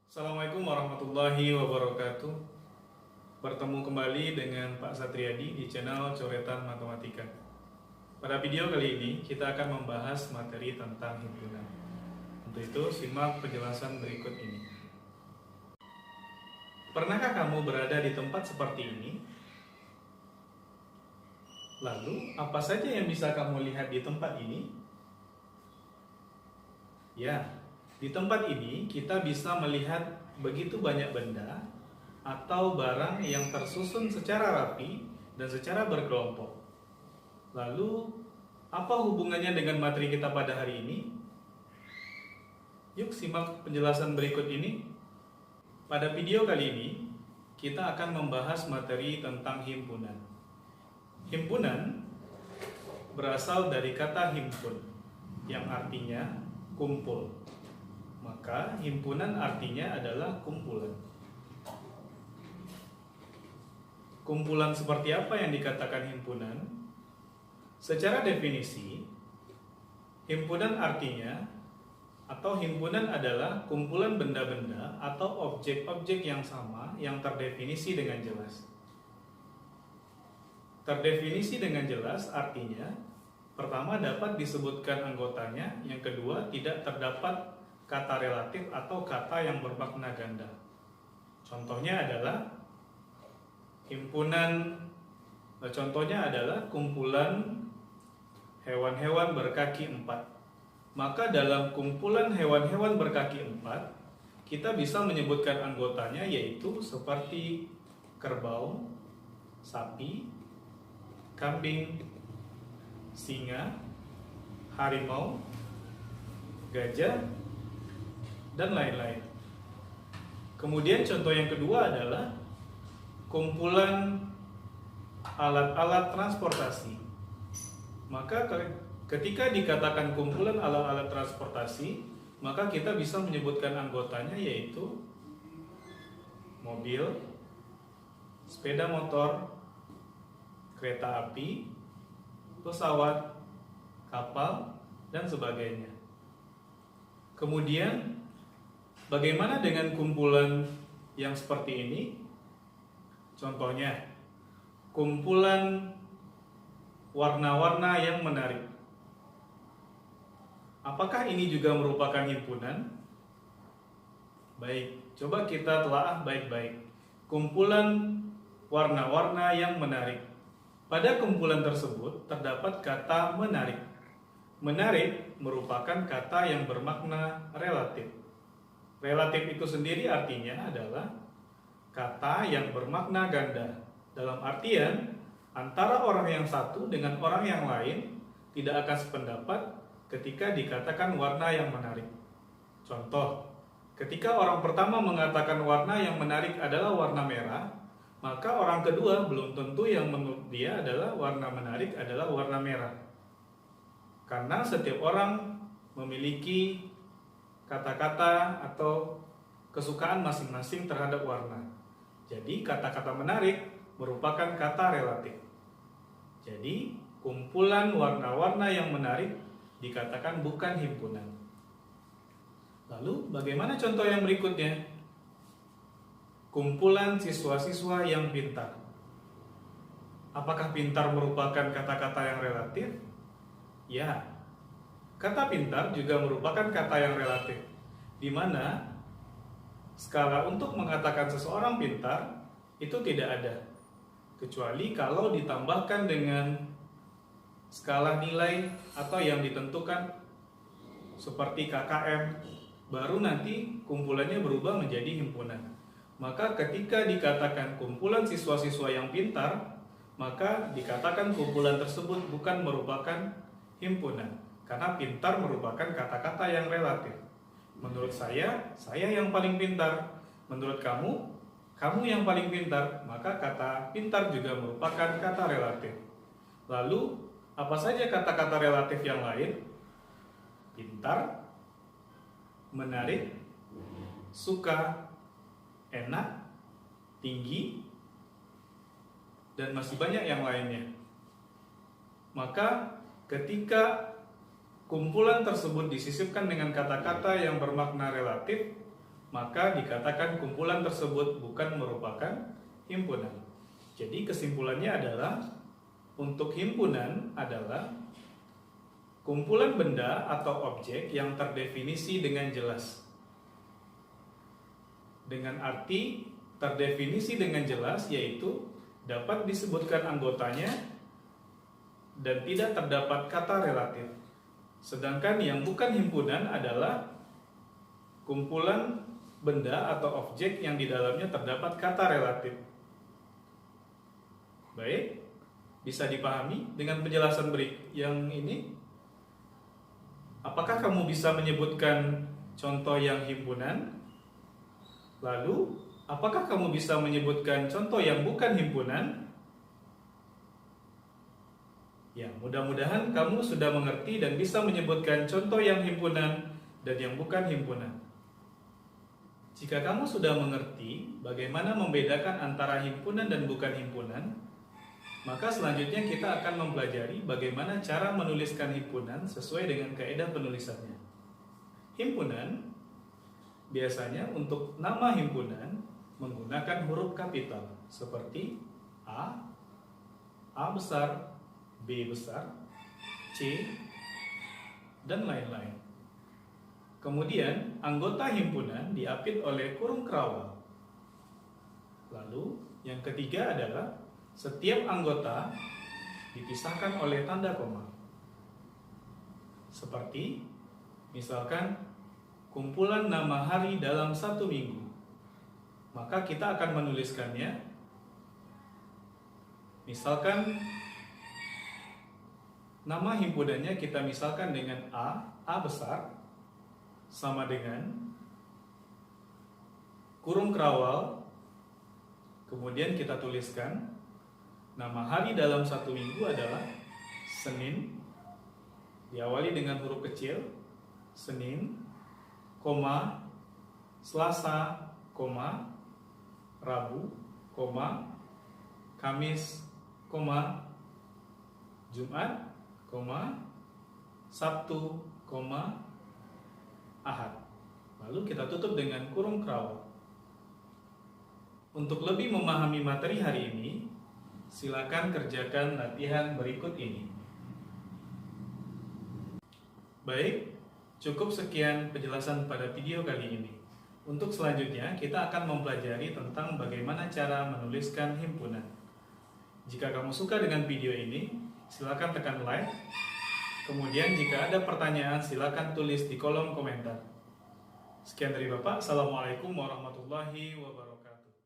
Assalamualaikum warahmatullahi wabarakatuh. Bertemu kembali dengan Pak Satriadi di channel Coretan Matematika. Pada video kali ini kita akan membahas materi tentang himpunan. Untuk itu simak penjelasan berikut ini. Pernahkah kamu berada di tempat seperti ini? Lalu apa saja yang bisa kamu lihat di tempat ini? Ya, di tempat ini kita bisa melihat begitu banyak benda atau barang yang tersusun secara rapi dan secara berkelompok. Lalu, apa hubungannya dengan materi kita pada hari ini? Yuk simak penjelasan berikut ini. Pada video kali ini, kita akan membahas materi tentang himpunan. Himpunan berasal dari kata himpun, yang artinya kumpul. Maka himpunan artinya adalah kumpulan. Kumpulan seperti apa yang dikatakan himpunan? Secara definisi, himpunan artinya atau himpunan adalah kumpulan benda-benda atau objek-objek yang sama yang terdefinisi dengan jelas. Terdefinisi dengan jelas artinya pertama dapat disebutkan anggotanya, yang kedua tidak terdapat kata relatif atau kata yang bermakna ganda. Contohnya adalah kumpulan hewan-hewan berkaki 4. Maka dalam kumpulan hewan-hewan berkaki 4, kita bisa menyebutkan anggotanya yaitu seperti kerbau, sapi, kambing, singa, harimau, gajah, dan lain-lain. Kemudian contoh yang kedua adalah kumpulan alat-alat transportasi. Maka ketika dikatakan kumpulan alat-alat transportasi, maka kita bisa menyebutkan anggotanya yaitu mobil, sepeda motor, kereta api, pesawat, kapal, dan sebagainya. Kemudian, bagaimana dengan kumpulan yang seperti ini? Contohnya, kumpulan warna-warna yang menarik. Apakah ini juga merupakan himpunan? Baik, coba kita telaah baik-baik. Kumpulan warna-warna yang menarik. Pada kumpulan tersebut terdapat kata menarik. Menarik merupakan kata yang bermakna relatif. Relatif itu sendiri artinya adalah kata yang bermakna ganda. Dalam artian, antara orang yang satu dengan orang yang lain tidak akan sependapat ketika dikatakan warna yang menarik. Contoh, ketika orang pertama mengatakan warna yang menarik adalah warna merah, maka orang kedua belum tentu yang menurut dia adalah warna menarik adalah warna merah. Karena setiap orang memiliki kata-kata atau kesukaan masing-masing terhadap warna. Jadi kata-kata menarik merupakan kata relatif. Jadi kumpulan warna-warna yang menarik dikatakan bukan himpunan. Lalu bagaimana contoh yang berikutnya? Kumpulan siswa-siswa yang pintar. Apakah pintar merupakan kata-kata yang relatif? Ya, kata pintar juga merupakan kata yang relatif, di mana skala untuk mengatakan seseorang pintar itu tidak ada, kecuali kalau ditambahkan dengan skala nilai atau yang ditentukan seperti KKM, baru nanti kumpulannya berubah menjadi himpunan. Maka ketika dikatakan kumpulan siswa-siswa yang pintar, maka dikatakan kumpulan tersebut bukan merupakan himpunan, karena pintar merupakan kata-kata yang relatif. Menurut saya yang paling pintar. Menurut kamu, kamu yang paling pintar. Maka kata pintar juga merupakan kata relatif. Lalu, apa saja kata-kata relatif yang lain? Pintar, menarik, suka, enak, tinggi, dan masih banyak yang lainnya. Maka ketika kumpulan tersebut disisipkan dengan kata-kata yang bermakna relatif, maka dikatakan kumpulan tersebut bukan merupakan himpunan. Jadi kesimpulannya adalah untuk himpunan adalah kumpulan benda atau objek yang terdefinisi dengan jelas. Dengan arti terdefinisi dengan jelas yaitu dapat disebutkan anggotanya dan tidak terdapat kata relatif. Sedangkan yang bukan himpunan adalah kumpulan benda atau objek yang di dalamnya terdapat kata relatif. Baik, bisa dipahami dengan penjelasan yang ini? Apakah kamu bisa menyebutkan contoh yang himpunan? Lalu, apakah kamu bisa menyebutkan contoh yang bukan himpunan? Ya, mudah-mudahan kamu sudah mengerti dan bisa menyebutkan contoh yang himpunan dan yang bukan himpunan. Jika kamu sudah mengerti bagaimana membedakan antara himpunan dan bukan himpunan, maka selanjutnya kita akan mempelajari bagaimana cara menuliskan himpunan sesuai dengan kaidah penulisannya. Himpunan biasanya untuk nama himpunan menggunakan huruf kapital seperti A, A besar, B besar, C, dan lain-lain. Kemudian anggota himpunan diapit oleh kurung kerawal. Lalu yang ketiga adalah setiap anggota dipisahkan oleh tanda koma. Seperti misalkan kumpulan nama hari dalam 1 minggu. Maka kita akan menuliskannya. Misalkan nama himpunannya kita misalkan dengan A besar sama dengan kurung kerawal. Kemudian kita tuliskan nama hari dalam 1 minggu adalah Senin, diawali dengan huruf kecil, Senin, koma, Selasa, koma, Rabu, koma, Kamis, koma, Jumat, koma, Sabtu, koma, Ahad. Lalu kita tutup dengan kurung kerawal. Untuk lebih memahami materi hari ini, silakan kerjakan latihan berikut ini. Baik, cukup sekian penjelasan pada video kali ini. Untuk selanjutnya, kita akan mempelajari tentang bagaimana cara menuliskan himpunan. Jika kamu suka dengan video ini, silakan tekan like. Kemudian jika ada pertanyaan, silakan tulis di kolom komentar. Sekian dari Bapak. Assalamualaikum warahmatullahi wabarakatuh.